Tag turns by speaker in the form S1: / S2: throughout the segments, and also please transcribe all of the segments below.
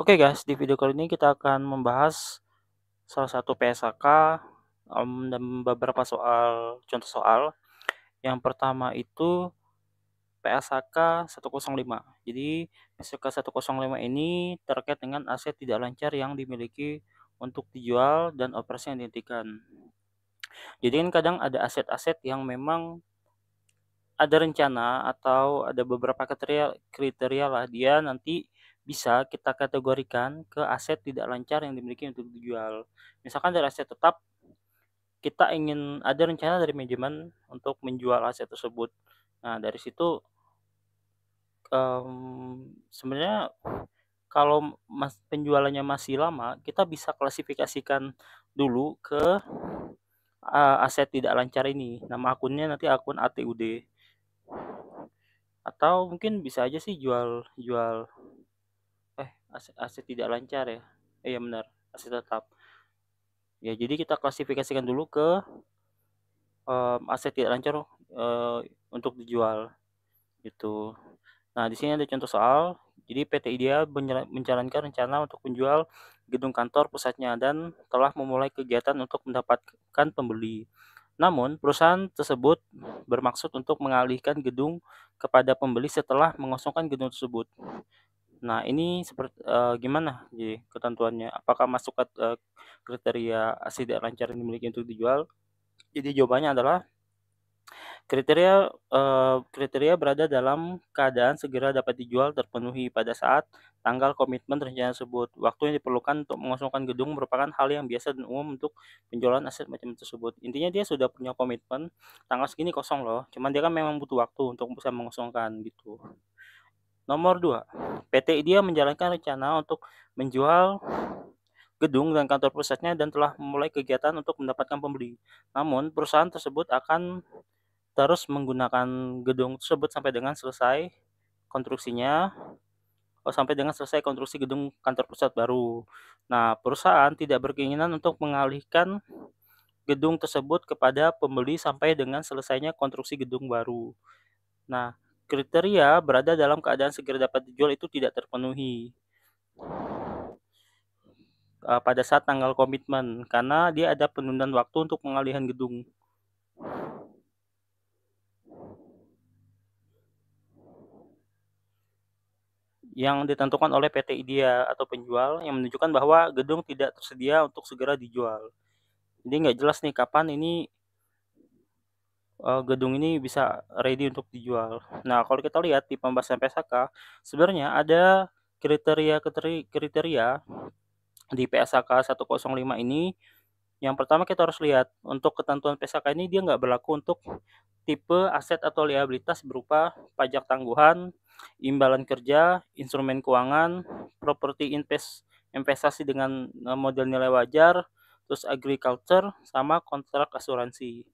S1: Oke guys, di video kali ini kita akan membahas salah satu PSAK, dan beberapa contoh soal. Yang pertama itu PSAK 105. Jadi PSAK 105 ini terkait dengan aset tidak lancar yang dimiliki untuk dijual dan operasi yang dihentikan. Jadi kan kadang ada aset-aset yang memang ada rencana atau ada beberapa kriteria kriteria lah dia nanti bisa kita kategorikan ke aset tidak lancar yang dimiliki untuk dijual. Misalkan dari aset tetap, kita ingin ada rencana dari manajemen untuk menjual aset tersebut. Nah, dari situ, sebenarnya kalau penjualannya masih lama, kita bisa klasifikasikan dulu ke, aset tidak lancar ini. Nama akunnya nanti akun ATUD. Atau mungkin bisa aja sih jual jual aset aset tidak lancar ya? Iya benar, aset tetap. Ya jadi kita klasifikasikan dulu ke, aset tidak lancar, untuk dijual, gitu. Nah di sini ada contoh soal, jadi PT IDEA menjalankan rencana untuk menjual gedung kantor pusatnya dan telah memulai kegiatan untuk mendapatkan pembeli. Namun perusahaan tersebut bermaksud untuk mengalihkan gedung kepada pembeli setelah mengosongkan gedung tersebut. Nah, ini gimana jadi ketentuannya? Apakah masuk kriteria aset tidak lancar yang dimiliki untuk dijual? Jadi jawabannya adalah kriteria berada dalam keadaan segera dapat dijual terpenuhi pada saat tanggal komitmen rencana tersebut. Waktu yang diperlukan untuk mengosongkan gedung merupakan hal yang biasa dan umum untuk penjualan aset macam tersebut. Intinya dia sudah punya komitmen, tanggal segini kosong loh, cuman dia kan memang butuh waktu untuk bisa mengosongkan gitu. Nomor 2, PT IDEA menjalankan rencana untuk menjual gedung dan kantor pusatnya dan telah memulai kegiatan untuk mendapatkan pembeli. Namun, perusahaan tersebut akan terus menggunakan gedung tersebut sampai dengan selesai konstruksi gedung kantor pusat baru. Nah, perusahaan tidak berkeinginan untuk mengalihkan gedung tersebut kepada pembeli sampai dengan selesainya konstruksi gedung baru. Nah, kriteria berada dalam keadaan segera dapat dijual itu tidak terpenuhi, pada saat tanggal komitmen, karena dia ada penundaan waktu untuk pengalihan gedung. Yang ditentukan oleh PT IDEA atau penjual yang menunjukkan bahwa gedung tidak tersedia untuk segera dijual. Jadi nggak jelas nih kapan ini, gedung ini bisa ready untuk dijual. Nah, kalau kita lihat di pembahasan PSAK, sebenarnya ada kriteria di PSAK 105 ini. Yang pertama kita harus lihat, untuk ketentuan PSAK ini dia nggak berlaku untuk tipe aset atau liabilitas berupa pajak tangguhan, imbalan kerja, instrumen keuangan, properti investasi dengan, model nilai wajar, terus agriculture, sama kontrak asuransi.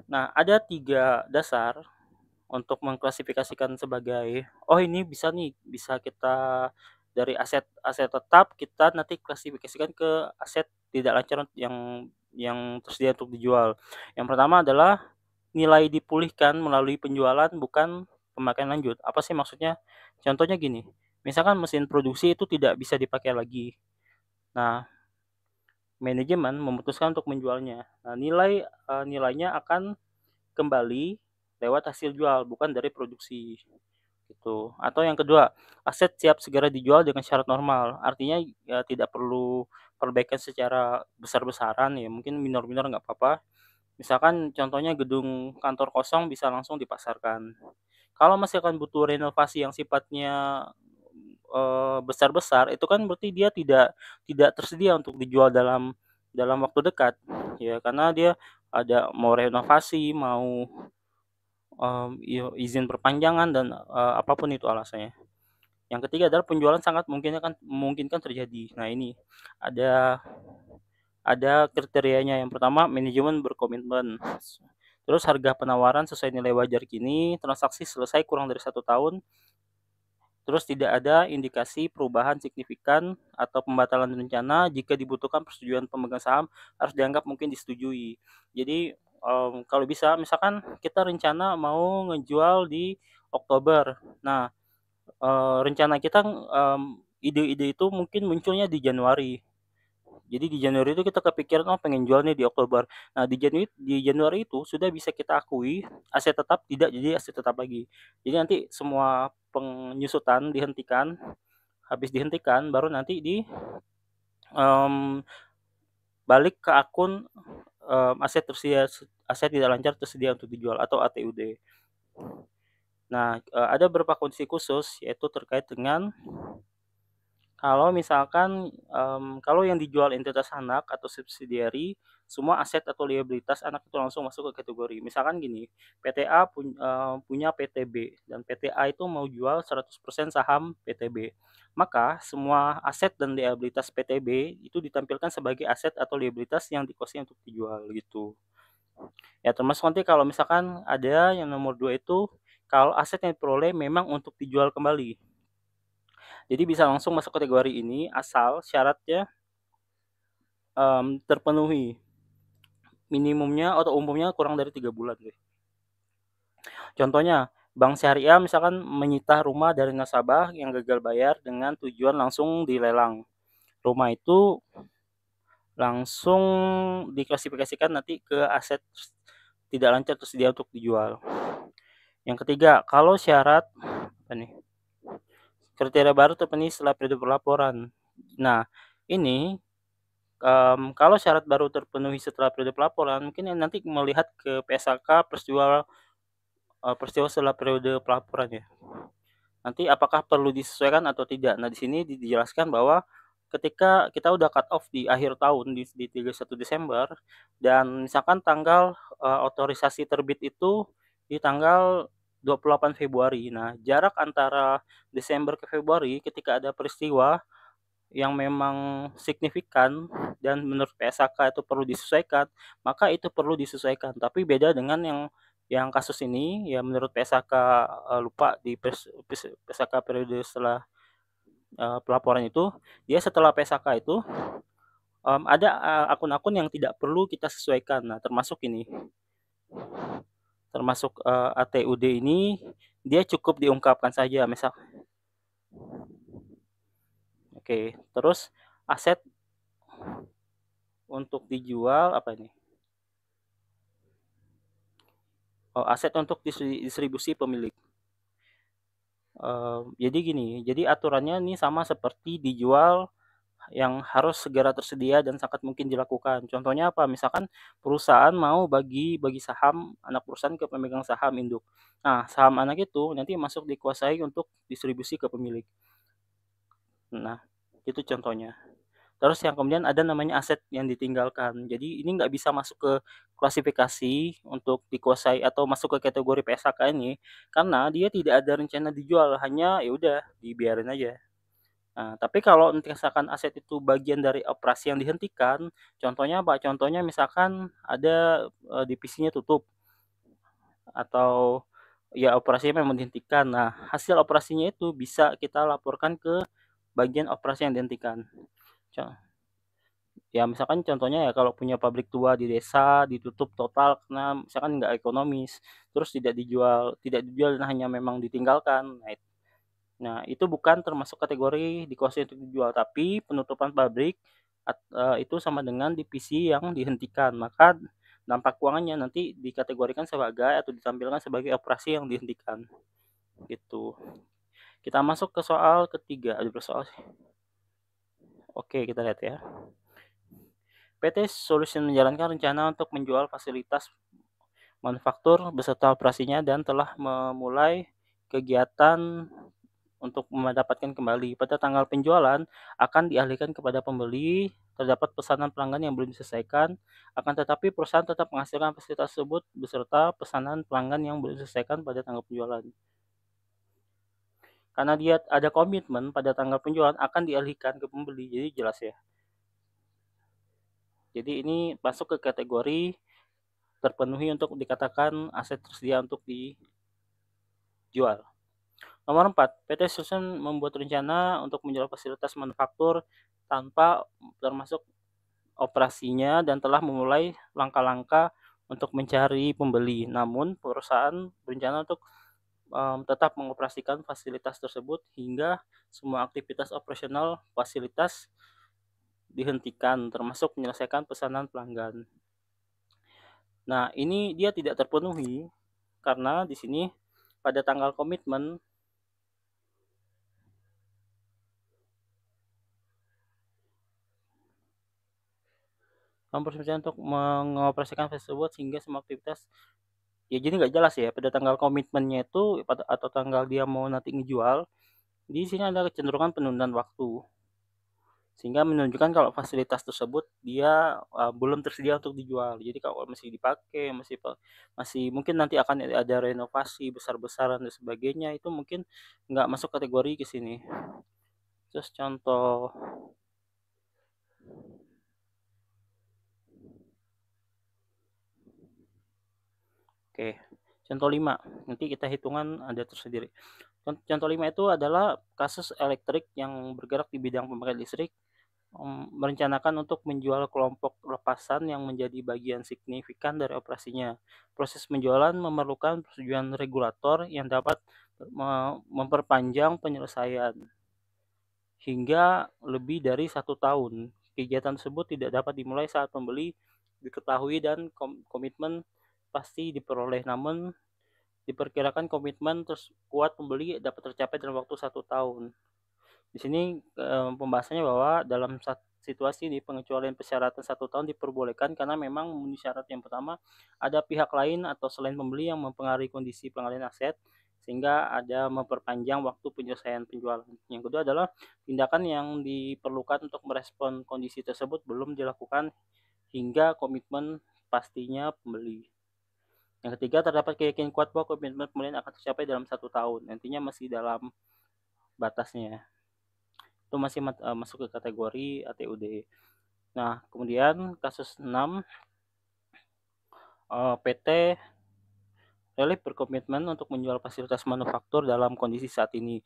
S1: Nah, ada 3 dasar untuk mengklasifikasikan sebagai, oh ini bisa nih, bisa kita dari aset aset tetap kita nanti klasifikasikan ke aset tidak lancar yang tersedia untuk dijual. Yang pertama adalah nilai dipulihkan melalui penjualan bukan pemakaian lanjut. Apa sih maksudnya? Contohnya gini, misalkan mesin produksi itu tidak bisa dipakai lagi. Nah, manajemen memutuskan untuk menjualnya. Nah, nilainya akan kembali lewat hasil jual, bukan dari produksi, gitu. Atau yang kedua, aset siap segera dijual dengan syarat normal, artinya ya tidak perlu perbaikan secara besar-besaran ya, mungkin minor-minor nggak apa-apa. Misalkan contohnya gedung kantor kosong bisa langsung dipasarkan. Kalau masih akan butuh renovasi yang sifatnya, besar-besar, itu kan berarti dia tidak tidak tersedia untuk dijual dalam dalam waktu dekat, ya karena dia ada mau renovasi, mau, izin perpanjangan dan, apa itu alasannya. Yang ketiga adalah penjualan sangat memungkinkan terjadi. Nah ini, ada kriterianya. Yang pertama, manajemen berkomitmen, terus harga penawaran sesuai nilai wajar kini, transaksi selesai kurang dari 1 tahun, terus tidak ada indikasi perubahan signifikan atau pembatalan rencana. Jika dibutuhkan persetujuan pemegang saham harus dianggap mungkin disetujui. Jadi, kalau bisa misalkan kita rencana mau ngejual di Oktober. Nah, rencana kita, ide-ide itu mungkin munculnya di Januari. Jadi di Januari itu kita kepikiran, "Oh pengen jual nih di Oktober." Nah di Januari itu sudah bisa kita akui aset tetap tidak jadi aset tetap lagi. Jadi nanti semua penyusutan dihentikan, habis dihentikan baru nanti mmm, balik ke akun, aset tidak lancar tersedia untuk dijual atau ATUD. Nah, ada beberapa kondisi khusus yaitu terkait dengan kalau misalkan, kalau yang dijual entitas anak atau subsidiari, semua aset atau liabilitas anak itu langsung masuk ke kategori. Misalkan gini, PT A punya PTB dan PT A itu mau jual 100% saham PTB. Maka semua aset dan liabilitas PTB itu ditampilkan sebagai aset atau liabilitas yang dikuasai untuk dijual gitu. Ya termasuk nanti kalau misalkan ada yang nomor 2 itu, kalau aset yang diperoleh memang untuk dijual kembali. Jadi bisa langsung masuk kategori ini asal syaratnya, terpenuhi. Minimumnya atau umumnya kurang dari 3 bulan deh. Contohnya, bank syariah misalkan menyita rumah dari nasabah yang gagal bayar dengan tujuan langsung dilelang. Rumah itu langsung diklasifikasikan nanti ke aset tidak lancar tersedia untuk dijual. Yang ketiga, kalau syarat apa nih, kriteria baru terpenuhi setelah periode pelaporan. Nah, ini kalau syarat baru terpenuhi setelah periode pelaporan, mungkin yang nanti melihat ke PSAK peristiwa setelah periode pelaporan ya. Nanti apakah perlu disesuaikan atau tidak. Nah, di sini dijelaskan bahwa ketika kita udah cut off di akhir tahun di 31 Desember dan misalkan tanggal, otorisasi terbit itu di tanggal 28 Februari. Nah, jarak antara Desember ke Februari ketika ada peristiwa yang memang signifikan dan menurut PSAK itu perlu disesuaikan, maka itu perlu disesuaikan. Tapi beda dengan yang kasus ini, ya menurut PSAK, lupa di PSAK periode setelah, pelaporan itu, dia setelah PSAK itu, ada, akun-akun yang tidak perlu kita sesuaikan. Nah termasuk ini, termasuk, ATUD ini, dia cukup diungkapkan saja oke, terus aset untuk dijual apa ini, oh aset untuk distribusi pemilik. Jadi gini, jadi aturannya ini sama seperti dijual yang harus segera tersedia dan sangat mungkin dilakukan. Contohnya apa? Misalkan perusahaan mau bagi bagi saham anak perusahaan ke pemegang saham induk. Nah, saham anak itu nanti masuk dikuasai untuk distribusi ke pemilik. Nah, itu contohnya. Terus yang kemudian ada namanya aset yang ditinggalkan. Jadi ini nggak bisa masuk ke klasifikasi untuk dikuasai atau masuk ke kategori PSAK ini, karena dia tidak ada rencana dijual, hanya ya udah dibiarin aja. Nah, tapi kalau misalkan aset itu bagian dari operasi yang dihentikan, contohnya apa? Contohnya misalkan ada, divisinya tutup atau ya operasinya memang dihentikan. Nah, hasil operasinya itu bisa kita laporkan ke bagian operasi yang dihentikan. Co Ya misalkan contohnya ya kalau punya pabrik tua di desa ditutup total karena misalkan nggak ekonomis, terus tidak dijual dan hanya memang ditinggalkan. Itu bukan termasuk kategori dikuasai untuk dijual, tapi penutupan pabrik itu sama dengan divisi yang dihentikan. Maka dampak keuangannya nanti dikategorikan sebagai atau ditampilkan sebagai operasi yang dihentikan, gitu. Kita masuk ke soal ketiga, ada berapa soal sih? Oke, kita lihat ya. PT Solution menjalankan rencana untuk menjual fasilitas manufaktur beserta operasinya dan telah memulai kegiatan untuk mendapatkan kembali. Pada tanggal penjualan akan dialihkan kepada pembeli, terdapat pesanan pelanggan yang belum diselesaikan, akan tetapi perusahaan tetap menghasilkan fasilitas tersebut beserta pesanan pelanggan yang belum diselesaikan pada tanggal penjualan. Karena dia ada komitmen pada tanggal penjualan akan dialihkan ke pembeli, jadi jelas ya. Jadi ini masuk ke kategori terpenuhi untuk dikatakan aset tersedia untuk dijual. Nomor 4, PT Susun membuat rencana untuk menjual fasilitas manufaktur tanpa termasuk operasinya dan telah memulai langkah-langkah untuk mencari pembeli. Namun perusahaan berencana untuk tetap mengoperasikan fasilitas tersebut hingga semua aktivitas operasional fasilitas dihentikan, termasuk menyelesaikan pesanan pelanggan. Nah, ini dia tidak terpenuhi karena di sini pada tanggal komitmen mempersiapkan untuk mengoperasikan tersebut sehingga semua aktivitas ya jadi nggak jelas ya pada tanggal komitmennya itu atau tanggal dia mau nanti ngejual, di sini ada kecenderungan penundaan waktu. Sehingga menunjukkan kalau fasilitas tersebut dia, belum tersedia untuk dijual. Jadi kalau masih dipakai, masih mungkin nanti akan ada renovasi besar-besaran dan sebagainya, itu mungkin nggak masuk kategori ke sini. Terus contoh oke, contoh 5 nanti kita hitungan ada tersendiri. Contoh 5 itu adalah kasus elektrik yang bergerak di bidang pembangkit listrik, merencanakan untuk menjual kelompok lepasan yang menjadi bagian signifikan dari operasinya. Proses penjualan memerlukan persetujuan regulator yang dapat memperpanjang penyelesaian hingga lebih dari 1 tahun. Kegiatan tersebut tidak dapat dimulai saat pembeli diketahui dan komitmen pasti diperoleh. Namun diperkirakan komitmen terus kuat pembeli dapat tercapai dalam waktu 1 tahun. Di sini, pembahasannya bahwa dalam situasi di pengecualian persyaratan 1 tahun diperbolehkan karena memang memenuhi syarat yang pertama, ada pihak lain atau selain pembeli yang mempengaruhi kondisi pengalihan aset, sehingga ada memperpanjang waktu penyelesaian penjualan. Yang kedua adalah tindakan yang diperlukan untuk merespon kondisi tersebut belum dilakukan hingga komitmen pastinya pembeli. Yang ketiga, terdapat keyakinan kuat bahwa komitmen pembelian akan tercapai dalam 1 tahun, nantinya masih dalam batasnya. Itu masih masuk ke kategori ATUD. Nah, kemudian kasus 6, PT Relief berkomitmen untuk menjual fasilitas manufaktur dalam kondisi saat ini.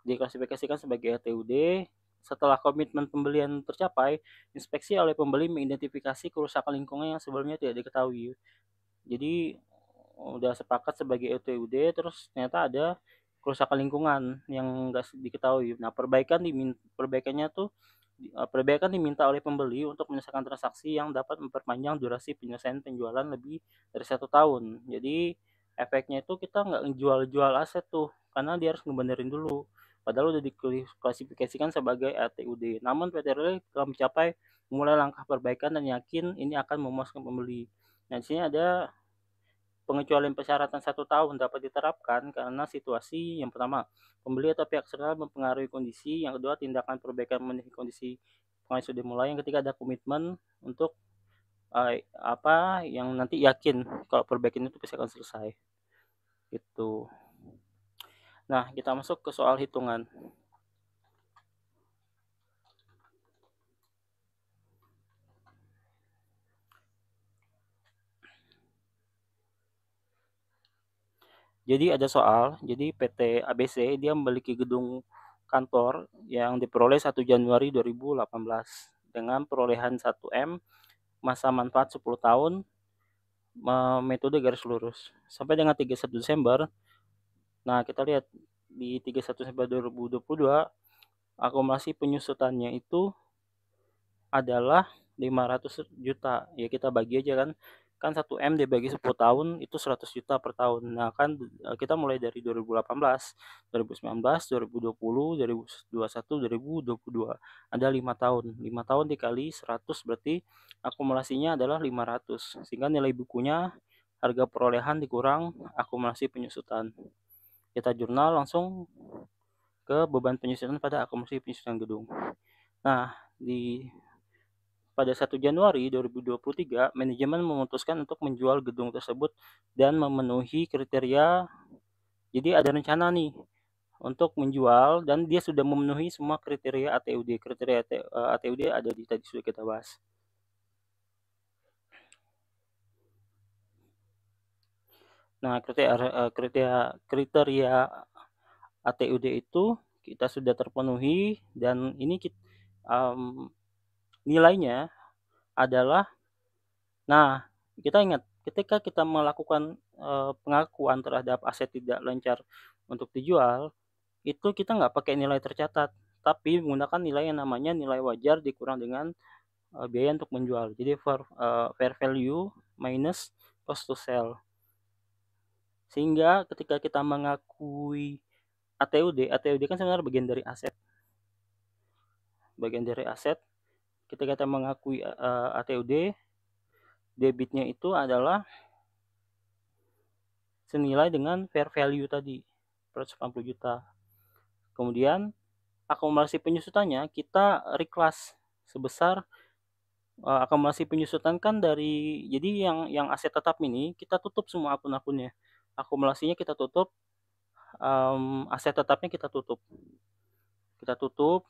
S1: Diklasifikasikan sebagai ATUD. Setelah komitmen pembelian tercapai, inspeksi oleh pembeli mengidentifikasi kerusakan lingkungan yang sebelumnya tidak diketahui. Jadi udah sepakat sebagai ETUD terus ternyata ada kerusakan lingkungan yang enggak diketahui. Nah, perbaikan diminta oleh pembeli untuk menyelesaikan transaksi yang dapat memperpanjang durasi penyelesaian penjualan lebih dari 1 tahun. Jadi efeknya itu kita nggak ngejual-jual aset tuh, karena dia harus ngebenerin dulu. Padahal udah diklasifikasikan sebagai ATUD. Namun PT Rel telah mencapai memulai langkah perbaikan dan yakin ini akan memuaskan pembeli. Nah, di sini ada pengecualian persyaratan 1 tahun dapat diterapkan karena situasi yang pertama, pembeli atau pihak eksternal mempengaruhi kondisi, yang kedua tindakan perbaikan memenuhi kondisi pengajuan sudah dimulai, yang ketiga ada komitmen untuk yang nanti yakin kalau perbaikan itu pasti akan selesai. Itu. Nah, kita masuk ke soal hitungan. Jadi ada soal, jadi PT ABC dia memiliki gedung kantor yang diperoleh 1 Januari 2018 dengan perolehan 1 M, masa manfaat 10 tahun, metode garis lurus. Sampai dengan 31 Desember, nah kita lihat di 31 Desember 2022, akumulasi penyusutannya itu adalah 500 juta. Ya kita bagi aja kan. Kan 1 M dibagi 10 tahun itu 100 juta per tahun. Nah, kan kita mulai dari 2018, 2019, 2020, 2021, 2022. Ada 5 tahun. 5 tahun dikali 100 berarti akumulasinya adalah 500. Sehingga nilai bukunya harga perolehan dikurang akumulasi penyusutan. Kita jurnal langsung ke beban penyusutan pada akumulasi penyusutan gedung. Nah, pada 1 Januari 2023, manajemen memutuskan untuk menjual gedung tersebut dan memenuhi kriteria. Jadi ada rencana nih untuk menjual dan dia sudah memenuhi semua kriteria ATUD. Kriteria ATUD ada di tadi sudah kita bahas. Nah, kriteria ATUD itu kita sudah terpenuhi dan ini nilainya adalah, nah kita ingat ketika kita melakukan pengakuan terhadap aset tidak lancar untuk dijual, itu kita nggak pakai nilai tercatat, tapi menggunakan nilai yang namanya nilai wajar dikurang dengan, biaya untuk menjual. Jadi fair value minus cost to sell. Sehingga ketika kita mengakui ATUD kan sebenarnya bagian dari aset. Ketika kita mengakui, ATUD, debitnya itu adalah senilai dengan fair value tadi, 180 juta. Kemudian akumulasi penyusutannya kita reclass sebesar, akumulasi penyusutan kan jadi yang aset tetap ini kita tutup semua akun-akunnya. Akumulasinya kita tutup, aset tetapnya kita tutup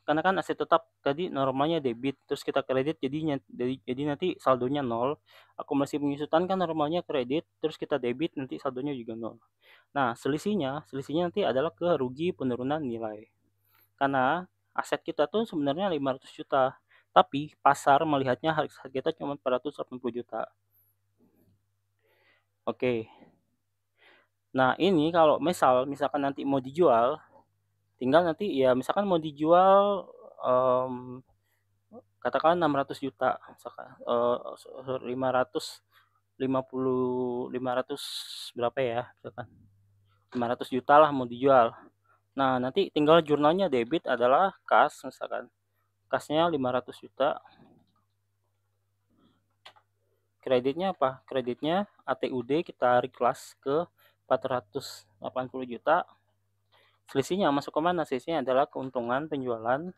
S1: karena kan aset tetap tadi normalnya debit terus kita kredit jadi nanti saldonya nol. Akumulasi penyusutan kan normalnya kredit terus kita debit nanti saldonya juga nol. Nah, selisihnya nanti adalah ke rugi penurunan nilai. Karena aset kita tuh sebenarnya 500 juta, tapi pasar melihatnya harga kita cuma 480 juta. Oke. Nah, ini kalau misalkan nanti mau dijual, tinggal nanti ya misalkan mau dijual, katakanlah 600 juta, misalkan, 500 berapa ya, misalkan 500 juta lah mau dijual. Nah, nanti tinggal jurnalnya debit adalah kas, misalkan kasnya 500 juta, kreditnya apa? Kreditnya ATUD kita reclass ke 480 juta. Selisihnya masuk ke mana? Selisihnya adalah keuntungan penjualan,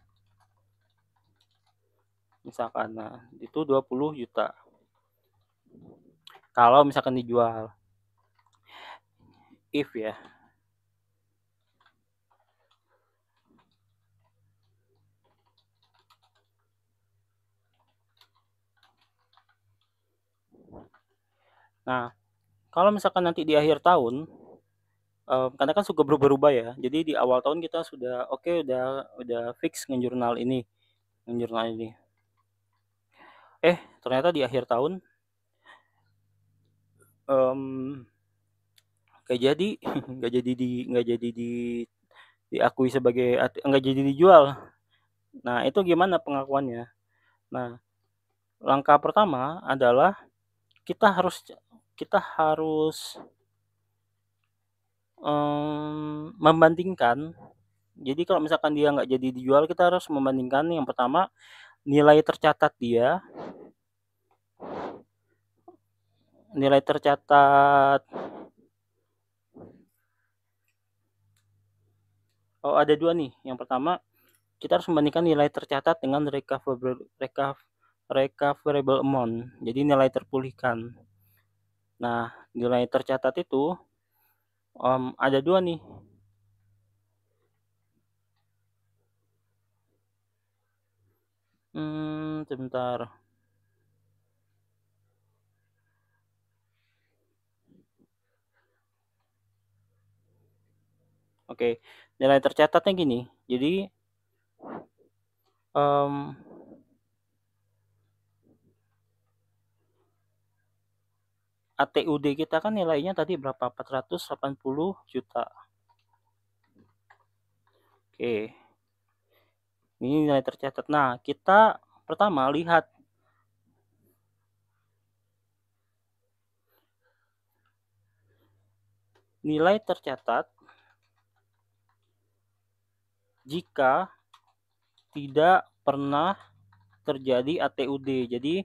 S1: misalkan, nah itu 20 juta. Kalau misalkan dijual, if ya. Nah, kalau misalkan nanti di akhir tahun, karena kan suka berubah-ubah ya. Jadi di awal tahun kita sudah oke, udah fix ngejurnal ini. Ternyata di akhir tahun, mmm, nggak jadi diakui sebagai nggak jadi dijual. Nah, itu gimana pengakuannya? Nah, langkah pertama adalah kita harus kita harus, membandingkan. Jadi kalau misalkan dia nggak jadi dijual, kita harus membandingkan yang pertama nilai tercatat dia, nilai tercatat ada 2 nih. Yang pertama, kita harus membandingkan nilai tercatat dengan recoverable amount, jadi nilai terpulihkan. Nah, nilai tercatat itu, ada 2 nih. Sebentar. Oke, nilai tercatatnya gini, jadi, ATUD kita kan nilainya tadi berapa? 480 juta. Oke, ini nilai tercatat. Nah, kita pertama lihat nilai tercatat jika tidak pernah terjadi ATUD. Jadi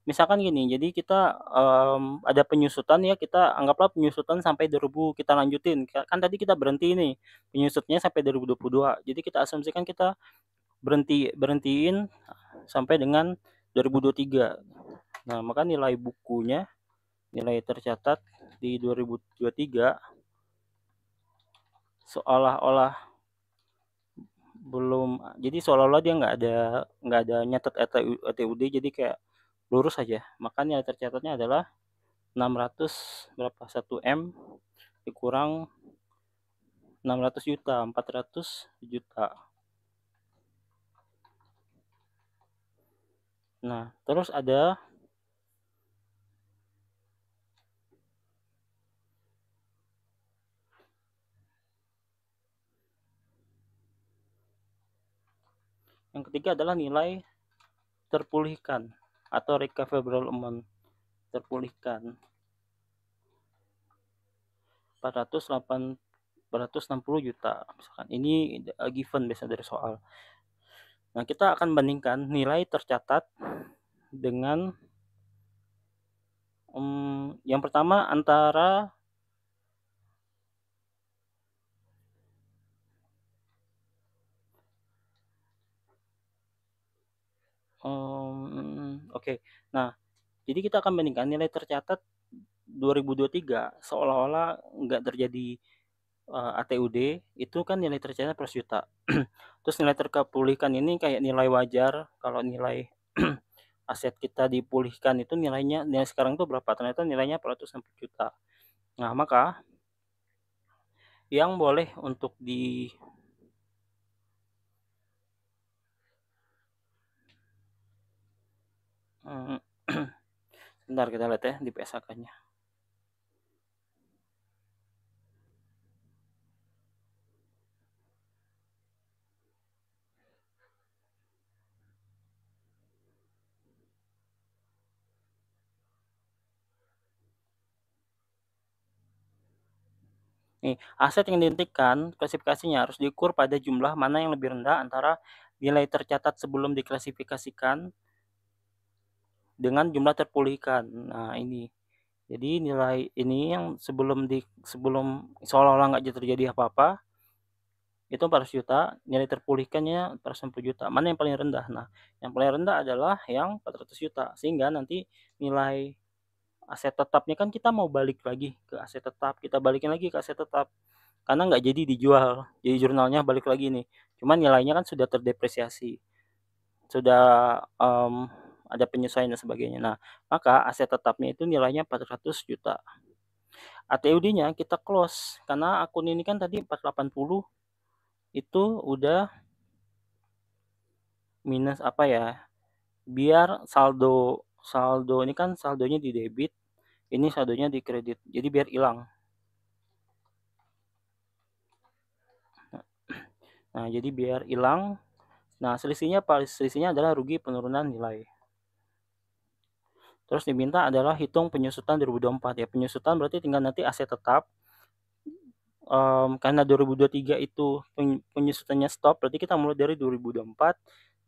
S1: misalkan gini, jadi kita, ada penyusutan ya, kita anggaplah penyusutan sampai 2000 kita lanjutin, kan tadi kita berhenti nih, penyusutnya sampai 2022. Jadi kita asumsikan kita berhentiin sampai dengan 2023. Nah, maka nilai bukunya, nilai tercatat di 2023 seolah-olah jadi seolah-olah dia nggak ada nyatet ATUD, jadi kayak lurus aja. Maka nilai tercatatnya adalah 600 berapa, 1 M dikurang 600 juta, 400 juta. Nah, terus ada Yang ketiga adalah nilai terpulihkan atau recoverable amount, terpulihkan 460 juta misalkan. Ini given biasa dari soal. Nah, kita akan bandingkan nilai tercatat dengan yang pertama antara oke. Nah, jadi kita akan bandingkan nilai tercatat 2023 seolah-olah nggak terjadi ATUD, itu kan nilai tercatat per juta. Terus nilai terpulihkan ini kayak nilai wajar kalau nilai aset kita dipulihkan itu nilai sekarang itu berapa, ternyata nilainya 460 juta. Nah, maka yang boleh untuk sebentar kita lihat ya di PSAK-nya. Nih, aset yang dihentikan klasifikasinya harus diukur pada jumlah mana yang lebih rendah antara nilai tercatat sebelum diklasifikasikan dengan jumlah terpulihkan. Nah, ini. Jadi nilai ini yang sebelum seolah-olah nggak terjadi apa-apa, itu 400 juta, nilai terpulihkannya 460 juta. Mana yang paling rendah? Nah, yang paling rendah adalah yang 400 juta. Sehingga nanti nilai aset tetapnya kan kita mau balik lagi ke aset tetap, kita balikin lagi ke aset tetap. Karena nggak jadi dijual, jadi jurnalnya balik lagi nih. Cuman nilainya kan sudah terdepresiasi, sudah ada penyesuaian dan sebagainya. Nah, maka aset tetapnya itu nilainya 400 juta. ATUD-nya kita close karena akun ini kan tadi 480 itu udah minus apa ya? Biar saldo saldo ini kan saldonya di debit, ini saldonya di kredit. Jadi biar hilang. Nah, jadi biar hilang. Nah, selisihnya adalah rugi penurunan nilai. Terus diminta adalah hitung penyusutan 2024 ya. Penyusutan berarti tinggal nanti aset tetap. Karena 2023 itu penyusutannya stop, berarti kita mulai dari 2024,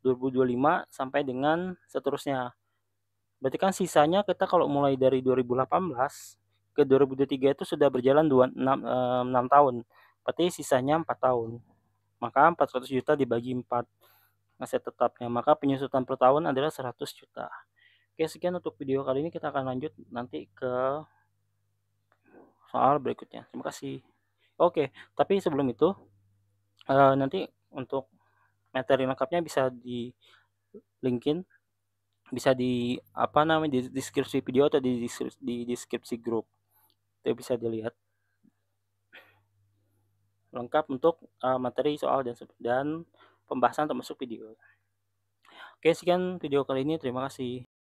S1: 2025 sampai dengan seterusnya. Berarti kan sisanya kita kalau mulai dari 2018 ke 2023 itu sudah berjalan 6 tahun. Berarti sisanya 4 tahun. Maka 400 juta dibagi 4 aset tetapnya. Maka penyusutan per tahun adalah 100 juta. Oke, sekian untuk video kali ini. Kita akan lanjut nanti ke soal berikutnya. Terima kasih. Oke, tapi sebelum itu nanti untuk materi lengkapnya bisa di linkin, bisa di apa namanya di deskripsi video atau di deskripsi grup. Itu bisa dilihat lengkap untuk materi soal dan pembahasan termasuk video. Oke, sekian video kali ini. Terima kasih.